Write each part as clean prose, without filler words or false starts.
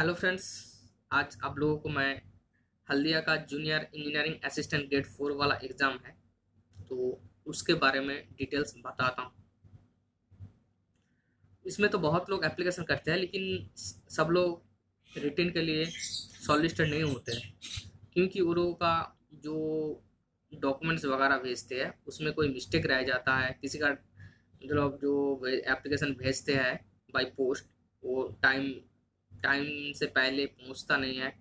Hello friends. आज आप लोगों को मैं हल्दिया का जूनियर इंजीनियरिंग असिस्टेंट ग्रेड 4 वाला एग्ज़ाम है, तो उसके बारे में डिटेल्स बताता हूँ। इसमें तो बहुत लोग एप्लीकेशन करते हैं, लेकिन सब लोग रिटन के लिए शॉर्टलिस्टेड नहीं होते हैं, क्योंकि वो लोगों का जो डॉक्यूमेंट्स वगैरह भेजते हैं उसमें कोई मिस्टेक रह जाता है। किसी का मतलब जो एप्लीकेशन भेजते हैं बाय पोस्ट, वो टाइम टाइम से पहले पहुंचता नहीं है।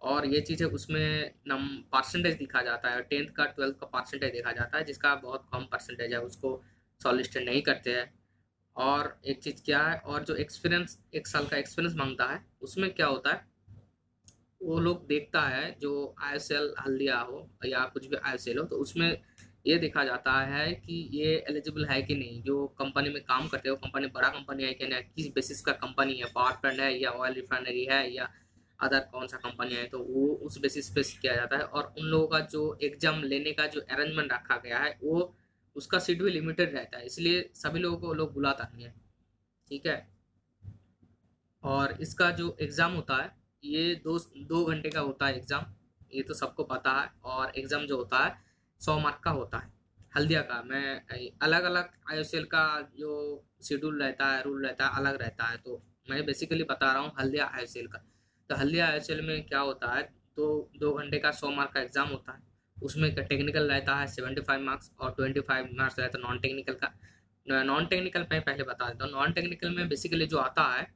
और ये चीज़ें उसमें नम परसेंटेज दिखा जाता है, 10th का 12th का परसेंटेज देखा जाता है, जिसका बहुत कम परसेंटेज है उसको सॉलिस्टेड नहीं करते हैं। और एक चीज़ क्या है, और जो एक्सपीरियंस 1 साल का एक्सपीरियंस मांगता है उसमें क्या होता है, वो लोग देखता है जो आईएसएल हल्दिया हो या कुछ भी आईएसएल हो, तो उसमें ये देखा जाता है कि ये एलिजिबल है कि नहीं। जो कंपनी में काम करते हो, कंपनी बड़ा कंपनी है कि नहीं, किस बेसिस का कंपनी है, पावर प्लांट है या ऑयल रिफाइनरी है या अदर कौन सा कंपनी है, तो वो उस बेसिस पे किया जाता है। और उन लोगों का जो एग्जाम लेने का जो अरेंजमेंट रखा गया है, वो उसका शेड्यूल लिमिटेड रहता है, इसलिए सभी लोगों को लोग बुलाता नहीं है। ठीक है। और इसका जो एग्ज़ाम होता है, ये 2 घंटे का होता है एग्ज़ाम, ये तो सबको पता है। और एग्ज़ाम जो होता है 100 मार्क का होता है। हल्दिया का मैं अलग अलग आईओसीएल का जो शेड्यूल रहता है, रूल रहता है, अलग रहता है, तो मैं बेसिकली बता रहा हूँ हल्दिया आईओसीएल का। तो हल्दिया आईओसीएल में क्या होता है, तो 2 घंटे का 100 मार्क का एग्ज़ाम होता है। उसमें टेक्निकल रहता है 75 मार्क्स और 25 मार्क्स रहता है नॉन टेक्निकल का। नॉन टेक्निकल मैं पहले बता देता हूँ। नॉन टेक्निकल में बेसिकली जो आता है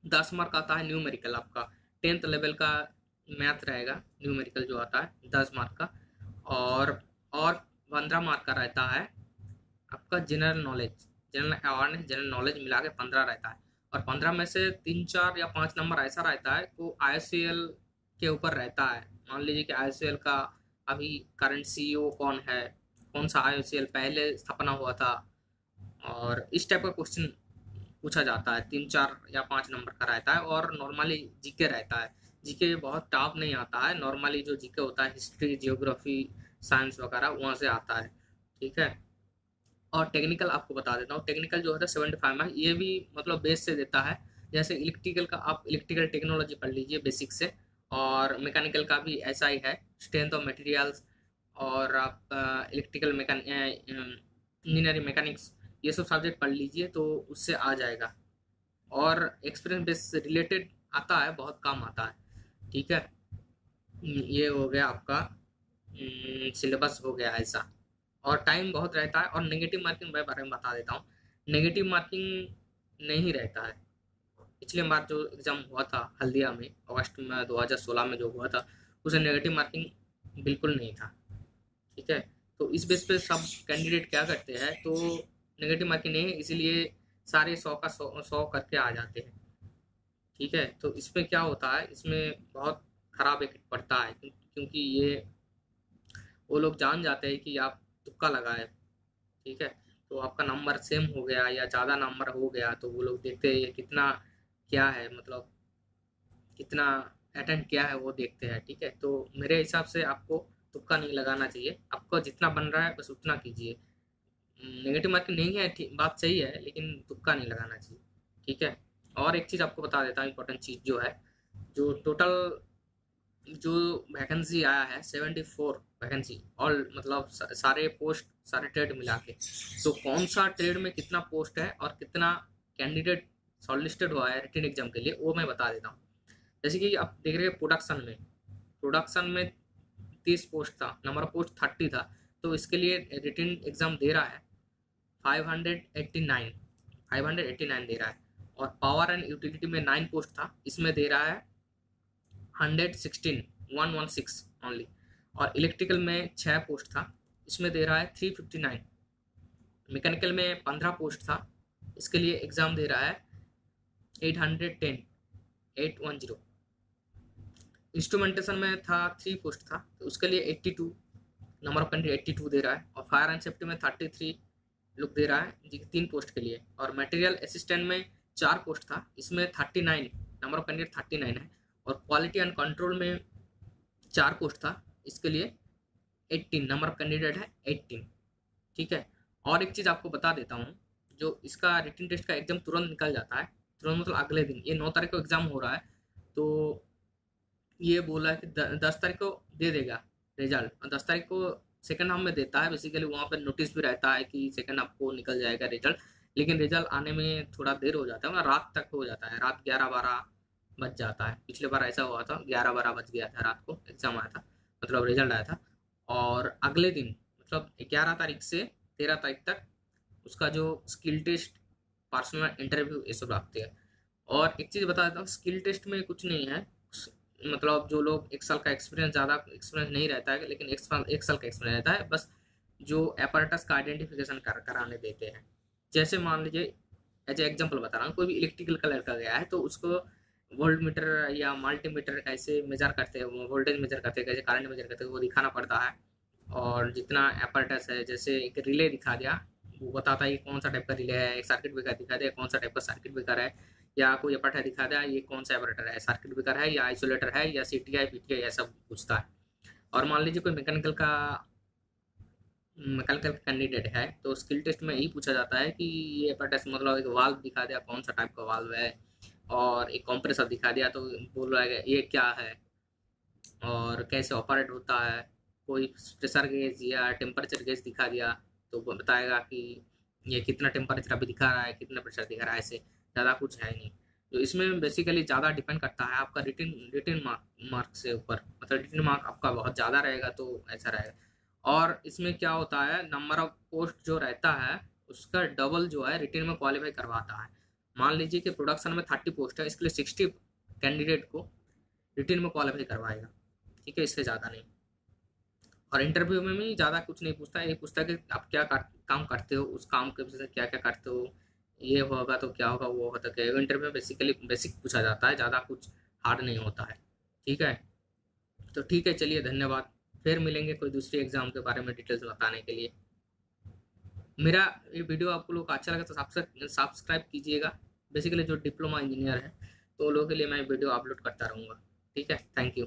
10 मार्क आता है न्यूमेरिकल, आपका 10th लेवल का मैथ रहेगा। न्यूमेरिकल जो आता है 10 मार्क का। और 15 मार्क का रहता है आपका general knowledge, general awareness, general knowledge मिला के 15 रहता है। और 15 में से 3 4 या 5 नंबर ऐसा रहता है वो आईएसएल के ऊपर रहता है। मान लीजिए कि आईएसएल का अभी करंट सीईओ कौन है, कौन सा आईएसएल पहले स्थापना हुआ था, और इस टाइप का क्वेश्चन पूछा जाता है। 3 4 या 5 नंबर का रहता है। और नॉर्मली जीके रहता है। जीके बहुत टफ नहीं आता है, नॉर्मली जो जीके होता है हिस्ट्री, जियोग्राफी, साइंस वगैरह वहाँ से आता है। ठीक है। और टेक्निकल आपको बता देता हूँ, टेक्निकल जो होता है 75 मार्क, ये भी मतलब बेस से देता है। जैसे इलेक्ट्रिकल का आप इलेक्ट्रिकल टेक्नोलॉजी पढ़ लीजिए बेसिक से, और मैकेनिकल का भी ऐसा ही है, स्ट्रेंथ ऑफ मटेरियल्स, और आप इलेक्ट्रिकल इंजीनियरिंग मैकेनिक्स, ये सब सब्जेक्ट पढ़ लीजिए तो उससे आ जाएगा। और एक्सपीरियंस बेस से रिलेटेड आता है, बहुत कम आता है। ठीक है। ये हो गया आपका सिलेबस हो गया ऐसा। और टाइम बहुत रहता है। और नेगेटिव मार्किंग के बारे में बता देता हूँ। नेगेटिव मार्किंग नहीं रहता है। पिछले बार जो एग्ज़ाम हुआ था हल्दिया में अगस्त में 2016 में जो हुआ था, उसे नेगेटिव मार्किंग बिल्कुल नहीं था। ठीक है। तो इस बेस पे सब कैंडिडेट क्या करते हैं, तो नेगेटिव मार्किंग नहीं है, इसीलिए सारे 100 का 100 करके आ जाते हैं। ठीक है। तो इसमें क्या होता है, इसमें बहुत खराब इफेक्ट पड़ता है, क्योंकि ये वो लोग जान जाते हैं कि आप तुक्का लगाए। ठीक है। तो आपका नंबर सेम हो गया या ज़्यादा नंबर हो गया, तो वो लोग देखते हैं ये कितना क्या है, मतलब कितना अटेंड किया है वो देखते हैं। ठीक है। तो मेरे हिसाब से आपको तुक्का नहीं लगाना चाहिए, आपको जितना बन रहा है बस उतना कीजिए। नेगेटिव मार्किंग नहीं है, ठीक बात सही है, लेकिन तुक्का नहीं लगाना चाहिए। ठीक है। और एक चीज़ आपको बता देता हूँ, इंपॉर्टेंट चीज़ जो है, जो टोटल जो वैकेंसी आया है 74 वैकेंसी, और मतलब सारे पोस्ट सारे ट्रेड मिला के, तो कौन सा ट्रेड में कितना पोस्ट है और कितना कैंडिडेट शॉर्टलिस्टेड हुआ है रिटन एग्जाम के लिए, वो मैं बता देता हूँ। जैसे कि आप देख रहे हैं प्रोडक्शन में 30 पोस्ट था, नंबर ऑफ पोस्ट 30 था, तो इसके लिए रिटन एग्जाम दे रहा है 589 589 दे रहा है। और पावर एंड यूटिलिटी में 9 पोस्ट था, इसमें दे रहा है 116 ओनली। और इलेक्ट्रिकल में 6 पोस्ट था, इसमें दे रहा है 359। मैकेनिकल में 15 पोस्ट था, इसके लिए एग्ज़ाम दे रहा है 810। इंस्ट्रूमेंटेशन में था 3 पोस्ट था, तो उसके लिए 82 नंबर ऑफ कैंडिडेट 82 दे रहा है। और फायर एंड सेफ्टी में 33 लुक दे रहा है जी 3 पोस्ट के लिए। और मटेरियल असिस्टेंट में 4 पोस्ट था, इसमें 39 नंबर ऑफ कैंडिडेट 39 है। और क्वालिटी एंड कंट्रोल में 4 पोस्ट था, इसके लिए 18 नंबर ऑफ कैंडिडेट है 18। ठीक है। और एक चीज़ आपको बता देता हूँ, जो इसका रिटन टेस्ट का एग्जाम तुरंत निकल जाता है, तुरंत मतलब अगले दिन, ये 9 तारीख को एग्जाम हो रहा है, तो ये बोला है कि 10 तारीख को दे देगा रिजल्ट, और 10 तारीख को सेकंड हाफ में देता है। बेसिकली वहाँ पर नोटिस भी रहता है कि सेकंड हाफ को निकल जाएगा रिजल्ट, लेकिन रिजल्ट आने में थोड़ा देर हो जाता है, मतलब रात तक हो जाता है, रात 11-12 बज जाता है। पिछले बार ऐसा हुआ था, 11-12 बज गया था रात को एग्जाम आया था, मतलब रिजल्ट आया था। और अगले दिन मतलब 11 तारीख से 13 तारीख तक उसका जो स्किल टेस्ट, पर्सनल इंटरव्यू, ये सब रखते हैं। और एक चीज़ बता देता हूँ, स्किल टेस्ट में कुछ नहीं है, मतलब जो लोग 1 साल का एक्सपीरियंस, ज़्यादा एक्सपीरियंस नहीं रहता है, लेकिन 1 साल का एक्सपीरियंस रहता है, बस जो अपैरेटस का आइडेंटिफिकेशन कराने देते हैं। जैसे मान लीजिए, एज एग्जाम्पल बता रहा हूँ, कोई भी इलेक्ट्रिकल का लड़का गया है तो उसको वोल्ट मीटर या मल्टीमीटर कैसे मेजर करते हैं, वोल्टेज मेजर करते हैं, कैसे करंट मेजर करते हैं, वो दिखाना पड़ता है। और जितना अपैरेटस है, जैसे एक रिले दिखा दिया, वो बताता है कि कौन सा टाइप का रिले है, एक सर्किट ब्रेकर दिखा दिया कौन सा टाइप का सर्किट ब्रेकर है, या कोई अपैरेटर दिखा दिया ये कौन सा अपैरेटर है, सर्किट ब्रेकर है या आइसोलेटर है या सीटीआई पीटीआई, ये सब पूछता है। और मान लीजिए कोई मैकेनिकल कैंडिडेट है तो स्किल टेस्ट में यही पूछा जाता है कि ये अपैरेटस, मतलब एक वाल्व दिखा दिया कौन सा टाइप का वाल्व है, और एक कंप्रेसर दिखा दिया तो बोल रहा है ये क्या है और कैसे ऑपरेट होता है। कोई प्रेशर गेज या टेम्परेचर गेज दिखा दिया तो वो बताएगा कि ये कितना टेम्परेचर अभी दिखा रहा है, कितना प्रेशर दिखा रहा है, ऐसे ज़्यादा कुछ है नहीं। तो इसमें बेसिकली ज़्यादा डिपेंड करता है आपका रिटिन मार्क से ऊपर, मतलब रिटिन मार्क आपका बहुत ज़्यादा रहेगा तो ऐसा रहेगा। और इसमें क्या होता है, नंबर ऑफ पोस्ट जो रहता है उसका डबल जो है रिटिन में क्वालिफाई करवाता है। मान लीजिए कि प्रोडक्शन में 30 पोस्ट है, इसके लिए 60 कैंडिडेट को रिटिन में क्वालिफाई करवाएगा, ठीक है, इससे ज़्यादा नहीं। और इंटरव्यू में भी ज़्यादा कुछ नहीं पूछता है, ये पूछता है कि आप क्या काम करते हो, उस काम के वजह से क्या क्या करते हो, ये होगा तो क्या होगा, वो होता क्या। इंटरव्यू में बेसिकली बेसिक पूछा जाता है, ज़्यादा कुछ हार्ड नहीं होता है, ठीक है। तो ठीक है, चलिए धन्यवाद, फिर मिलेंगे कोई दूसरी एग्जाम के बारे में डिटेल्स बताने के लिए। मेरा ये वीडियो आपको लोग अच्छा लगा तो सब्सक्राइब कीजिएगा। बेसिकली जो डिप्लोमा इंजीनियर है तो उन लोगों के लिए मैं वीडियो अपलोड करता रहूँगा, ठीक है। Thank you.